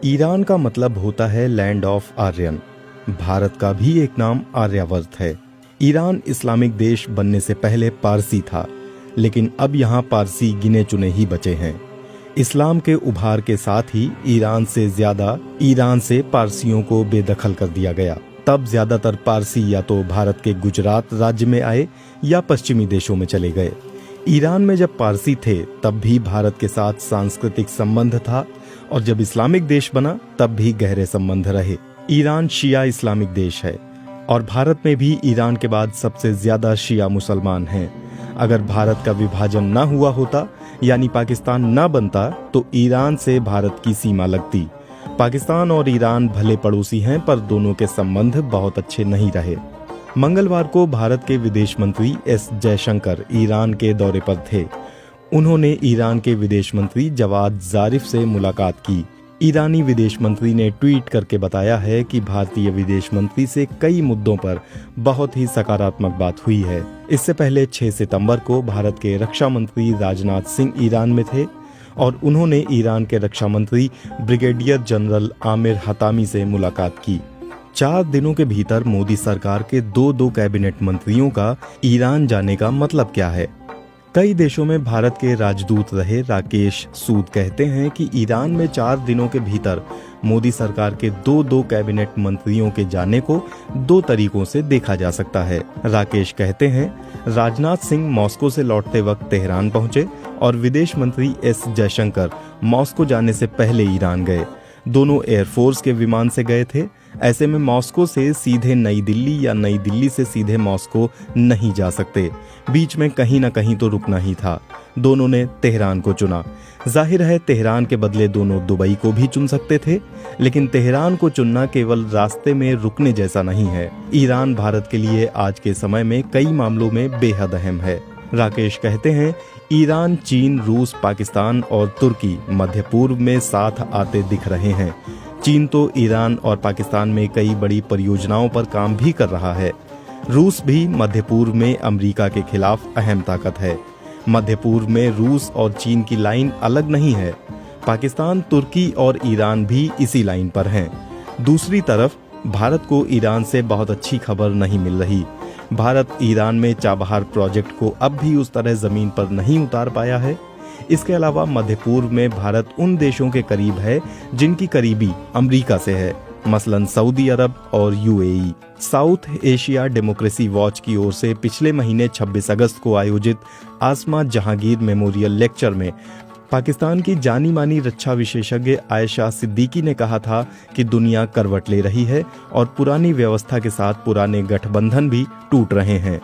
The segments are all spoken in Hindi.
ईरान का मतलब होता है लैंड ऑफ आर्यन। भारत का भी एक नाम आर्यावर्त है। ईरान इस्लामिक देश बनने से पहले पारसी था, लेकिन अब यहाँ पारसी गिने चुने ही बचे हैं। इस्लाम के उभार के साथ ही ईरान से पारसियों को बेदखल कर दिया गया। तब ज्यादातर पारसी या तो भारत के गुजरात राज्य में आए या पश्चिमी देशों में चले गए। ईरान में जब पारसी थे तब भी भारत के साथ सांस्कृतिक संबंध था, और जब इस्लामिक देश बना तब भी गहरे संबंध रहे। ईरान शिया इस्लामिक देश है और भारत में भी ईरान के बाद सबसे ज्यादा शिया मुसलमान हैं। अगर भारत का विभाजन न हुआ होता यानी पाकिस्तान न बनता तो ईरान से भारत की सीमा लगती। पाकिस्तान और ईरान भले पड़ोसी हैं, पर दोनों के संबंध बहुत अच्छे नहीं रहे। मंगलवार को भारत के विदेश मंत्री एस जयशंकर ईरान के दौरे पर थे। उन्होंने ईरान के विदेश मंत्री जवाद जारिफ से मुलाकात की। ईरानी विदेश मंत्री ने ट्वीट करके बताया है कि भारतीय विदेश मंत्री से कई मुद्दों पर बहुत ही सकारात्मक बात हुई है। इससे पहले 6 सितंबर को भारत के रक्षा मंत्री राजनाथ सिंह ईरान में थे और उन्होंने ईरान के रक्षा मंत्री ब्रिगेडियर जनरल आमिर हतामी से मुलाकात की। 4 दिनों के भीतर मोदी सरकार के 2 कैबिनेट मंत्रियों का ईरान जाने का मतलब क्या है? कई देशों में भारत के राजदूत रहे राकेश सूद कहते हैं कि ईरान में 4 दिनों के भीतर मोदी सरकार के 2 कैबिनेट मंत्रियों के जाने को 2 तरीकों से देखा जा सकता है। राकेश कहते हैं, राजनाथ सिंह मॉस्को से लौटते वक्त तेहरान पहुंचे और विदेश मंत्री एस जयशंकर मॉस्को जाने से पहले ईरान गए। दोनों एयरफोर्स के विमान से गए थे। ऐसे में मॉस्को से सीधे नई दिल्ली या नई दिल्ली से सीधे मॉस्को नहीं जा सकते। बीच में कहीं ना कहीं तो रुकना ही था। दोनों ने तेहरान को चुना। जाहिर है तेहरान के बदले दोनों दुबई को भी चुन सकते थे, लेकिन तेहरान को चुनना केवल रास्ते में रुकने जैसा नहीं है। ईरान भारत के लिए आज के समय में कई मामलों में बेहद अहम है। राकेश कहते हैं, ईरान, चीन, रूस, पाकिस्तान और तुर्की मध्य पूर्व में साथ आते दिख रहे हैं। चीन तो ईरान और पाकिस्तान में कई बड़ी परियोजनाओं पर काम भी कर रहा है। रूस भी मध्य पूर्व में अमेरिका के खिलाफ अहम ताकत है। मध्य पूर्व में रूस और चीन की लाइन अलग नहीं है। पाकिस्तान, तुर्की और ईरान भी इसी लाइन पर हैं। दूसरी तरफ भारत को ईरान से बहुत अच्छी खबर नहीं मिल रही। भारत ईरान में चाबहार प्रोजेक्ट को अब भी उस तरह जमीन पर नहीं उतार पाया है। इसके अलावा मध्य पूर्व में भारत उन देशों के करीब है जिनकी करीबी अमेरिका से है, मसलन सऊदी अरब और UAE. South Asia democracy watch की ओर से पिछले महीने 26 अगस्त को आयोजित आसमा जहांगीर मेमोरियल लेक्चर में पाकिस्तान की जानी मानी रक्षा विशेषज्ञ आयशा सिद्दीकी ने कहा था कि दुनिया करवट ले रही है और पुरानी व्यवस्था के साथ पुराने गठबंधन भी टूट रहे हैं।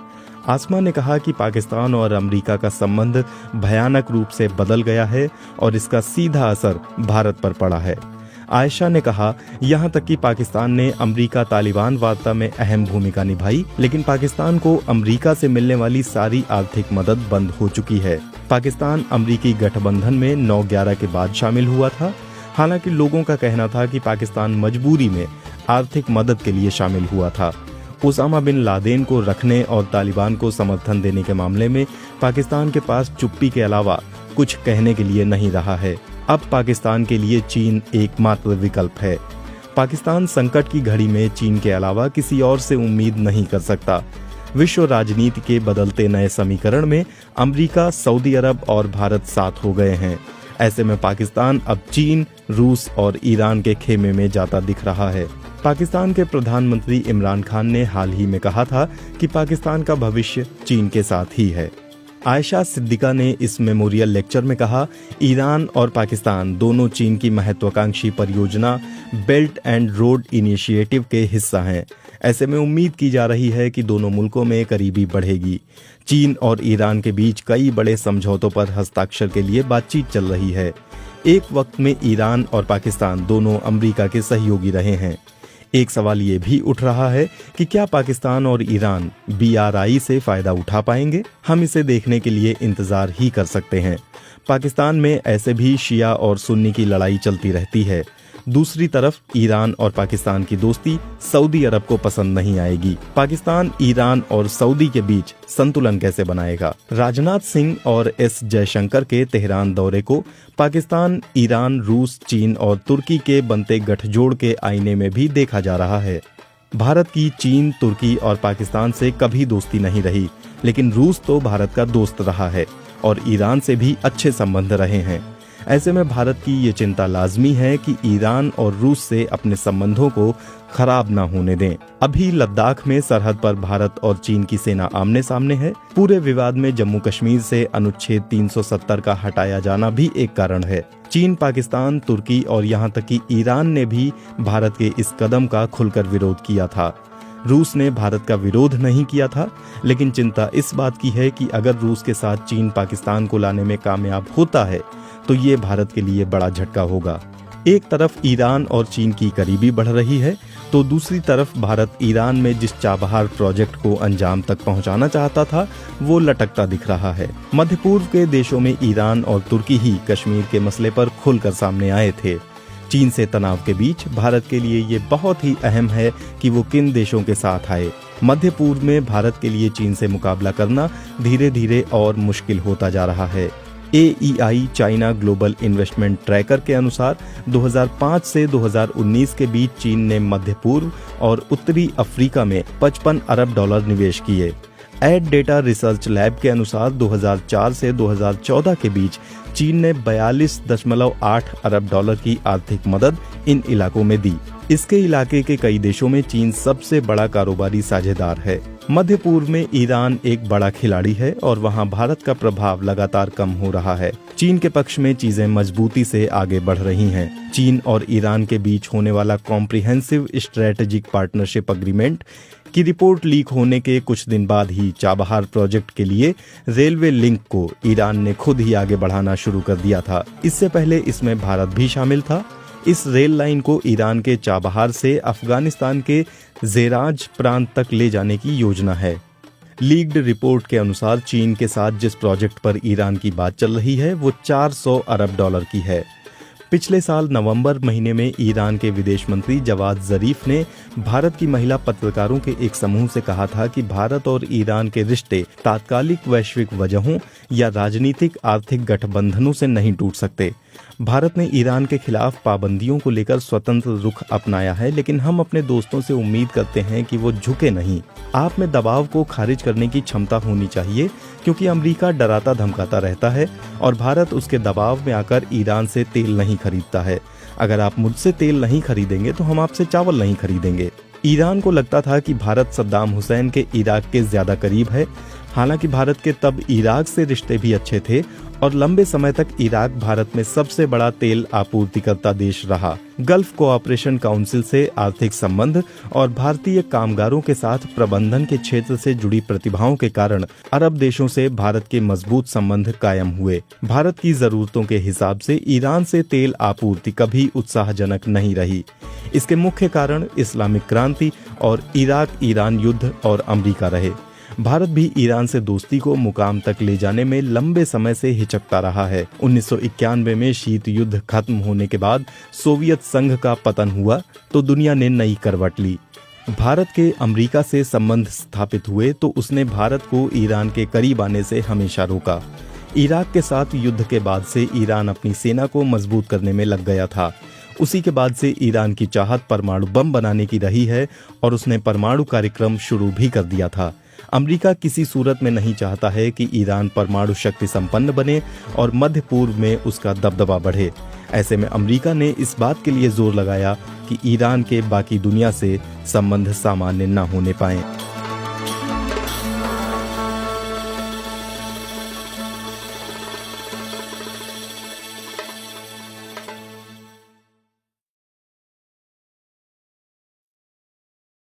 आसमा ने कहा कि पाकिस्तान और अमेरिका का संबंध भयानक रूप से बदल गया है और इसका सीधा असर भारत पर पड़ा है। आयशा ने कहा, यहाँ तक कि पाकिस्तान ने अमेरिका तालिबान वार्ता में अहम भूमिका निभाई, लेकिन पाकिस्तान को अमेरिका से मिलने वाली सारी आर्थिक मदद बंद हो चुकी है। पाकिस्तान अमेरिकी गठबंधन में 9/11 के बाद शामिल हुआ था। हालांकि लोगों का कहना था कि पाकिस्तान मजबूरी में आर्थिक मदद के लिए शामिल हुआ था। उसामा बिन लादेन को रखने और तालिबान को समर्थन देने के मामले में पाकिस्तान के पास चुप्पी के अलावा कुछ कहने के लिए नहीं रहा है। अब पाकिस्तान के लिए चीन एकमात्र विकल्प है। पाकिस्तान संकट की घड़ी में चीन के अलावा किसी और से उम्मीद नहीं कर सकता। विश्व राजनीति के बदलते नए समीकरण में अमेरिका, सऊदी अरब और भारत साथ हो गए हैं। ऐसे में पाकिस्तान अब चीन, रूस और ईरान के खेमे में जाता दिख रहा है। पाकिस्तान के प्रधानमंत्री इमरान खान ने हाल ही में कहा था कि पाकिस्तान का भविष्य चीन के साथ ही है। आयशा सिद्दीका ने इस मेमोरियल लेक्चर में कहा, ईरान और पाकिस्तान दोनों चीन की महत्वाकांक्षी परियोजना बेल्ट एंड रोड इनिशिएटिव के हिस्सा हैं। ऐसे में उम्मीद की जा रही है कि दोनों मुल्कों में करीबी बढ़ेगी। चीन और ईरान के बीच कई बड़े समझौतों पर हस्ताक्षर के लिए बातचीत चल रही है। एक वक्त में ईरान और पाकिस्तान दोनों अमेरिका के सहयोगी रहे हैं। एक सवाल ये भी उठ रहा है कि क्या पाकिस्तान और ईरान BRI से फायदा उठा पाएंगे? हम इसे देखने के लिए इंतजार ही कर सकते हैं। पाकिस्तान में ऐसे भी शिया और सुन्नी की लड़ाई चलती रहती है। दूसरी तरफ ईरान और पाकिस्तान की दोस्ती सऊदी अरब को पसंद नहीं आएगी। पाकिस्तान ईरान और सऊदी के बीच संतुलन कैसे बनाएगा? राजनाथ सिंह और एस जयशंकर के तेहरान दौरे को पाकिस्तान, ईरान, रूस, चीन और तुर्की के बनते गठजोड़ के आईने में भी देखा जा रहा है। भारत की चीन, तुर्की और पाकिस्तान से कभी दोस्ती नहीं रही, लेकिन रूस तो भारत का दोस्त रहा है और ईरान से भी अच्छे संबंध रहे हैं। ऐसे में भारत की ये चिंता लाजमी है कि ईरान और रूस से अपने संबंधों को खराब ना होने दें। अभी लद्दाख में सरहद पर भारत और चीन की सेना आमने सामने है। पूरे विवाद में जम्मू कश्मीर से अनुच्छेद 370 का हटाया जाना भी एक कारण है। चीन, पाकिस्तान, तुर्की और यहाँ तक कि ईरान ने भी भारत के इस कदम का खुलकर विरोध किया था। रूस ने भारत का विरोध नहीं किया था, लेकिन चिंता इस बात की है कि अगर रूस के साथ चीन पाकिस्तान को लाने में कामयाब होता है तो ये भारत के लिए बड़ा झटका होगा। एक तरफ ईरान और चीन की करीबी बढ़ रही है, तो दूसरी तरफ भारत ईरान में जिस चाबहार प्रोजेक्ट को अंजाम तक पहुंचाना चाहता था वो लटकता दिख रहा है। मध्य पूर्व के देशों में ईरान और तुर्की ही कश्मीर के मसले पर खुलकर सामने आए थे। चीन से तनाव के बीच भारत के लिए ये बहुत ही अहम है कि वो किन देशों के साथ आए। मध्य पूर्व में भारत के लिए चीन से मुकाबला करना धीरे धीरे और मुश्किल होता जा रहा है। AEI China global investment tracker के अनुसार 2005 से 2019 के बीच चीन ने मध्य पूर्व और उत्तरी अफ्रीका में $55 अरब निवेश किए। एड डेटा रिसर्च लैब के अनुसार 2004 से 2014 के बीच चीन ने 42.8 अरब की आर्थिक मदद इन इलाकों में दी। इसके इलाके के कई देशों में चीन सबसे बड़ा कारोबारी साझेदार है। मध्य पूर्व में ईरान एक बड़ा खिलाड़ी है और वहां भारत का प्रभाव लगातार कम हो रहा है। चीन के पक्ष में चीजें मजबूती से आगे बढ़ रही हैं। चीन और ईरान के बीच होने वाला कॉम्प्रिहेंसिव स्ट्रेटेजिक पार्टनरशिप एग्रीमेंट की रिपोर्ट लीक होने के कुछ दिन बाद ही चाबहार प्रोजेक्ट के लिए रेलवे लिंक को ईरान ने खुद ही आगे बढ़ाना शुरू कर दिया था। इससे पहले इसमें भारत भी शामिल था। इस रेल लाइन को ईरान के चाबहार से अफगानिस्तान के ज़ेराज प्रांत तक ले जाने की योजना है। लीक्ड रिपोर्ट के अनुसार चीन के साथ जिस प्रोजेक्ट पर ईरान की बात चल रही है वो $400 अरब की है। पिछले साल नवंबर महीने में ईरान के विदेश मंत्री जवाद ज़रीफ ने भारत की महिला पत्रकारों के एक समूह से कहा था कि भारत और ईरान के रिश्ते तात्कालिक वैश्विक वजहों या राजनीतिक आर्थिक गठबंधनों से नहीं टूट सकते। भारत ने ईरान के खिलाफ पाबंदियों को लेकर स्वतंत्र रुख अपनाया है, लेकिन हम अपने दोस्तों से उम्मीद करते हैं कि वो झुके नहीं। आप में दबाव को खारिज करने की क्षमता होनी चाहिए, क्योंकि अमेरिका डराता धमकाता रहता है और भारत उसके दबाव में आकर ईरान से तेल नहीं खरीदता है। अगर आप मुझसे तेल नहीं खरीदेंगे तो हम आपसे चावल नहीं खरीदेंगे। ईरान को लगता था कि भारत सद्दाम हुसैन के इराक के ज्यादा करीब है। हालांकि भारत के तब इराक से रिश्ते भी अच्छे थे और लंबे समय तक इराक भारत में सबसे बड़ा तेल आपूर्तिकर्ता देश रहा। गल्फ कोऑपरेशन काउंसिल से आर्थिक संबंध और भारतीय कामगारों के साथ प्रबंधन के क्षेत्र से जुड़ी प्रतिभाओं के कारण अरब देशों से भारत के मजबूत संबंध कायम हुए। भारत की जरूरतों के हिसाब से ईरान से तेल आपूर्ति कभी उत्साहजनक नहीं रही। इसके मुख्य कारण इस्लामिक क्रांति और इराक ईरान युद्ध और अमेरिका रहे। भारत भी ईरान से दोस्ती को मुकाम तक ले जाने में लंबे समय से हिचकता रहा है। 1991 में शीत युद्ध खत्म होने के बाद सोवियत संघ का पतन हुआ तो दुनिया ने नई करवट ली। भारत के अमेरिका से संबंध स्थापित हुए तो उसने भारत को ईरान के करीब आने से हमेशा रोका। इराक के साथ युद्ध के बाद से ईरान अपनी सेना को मजबूत करने में लग गया था। उसी के बाद से ईरान की चाहत परमाणु बम बनाने की रही है और उसने परमाणु कार्यक्रम शुरू भी कर दिया था। अमेरिका किसी सूरत में नहीं चाहता है कि ईरान परमाणु शक्ति संपन्न बने और मध्य पूर्व में उसका दबदबा बढ़े। ऐसे में अमेरिका ने इस बात के लिए जोर लगाया कि ईरान के बाकी दुनिया से संबंध सामान्य न होने पाएं।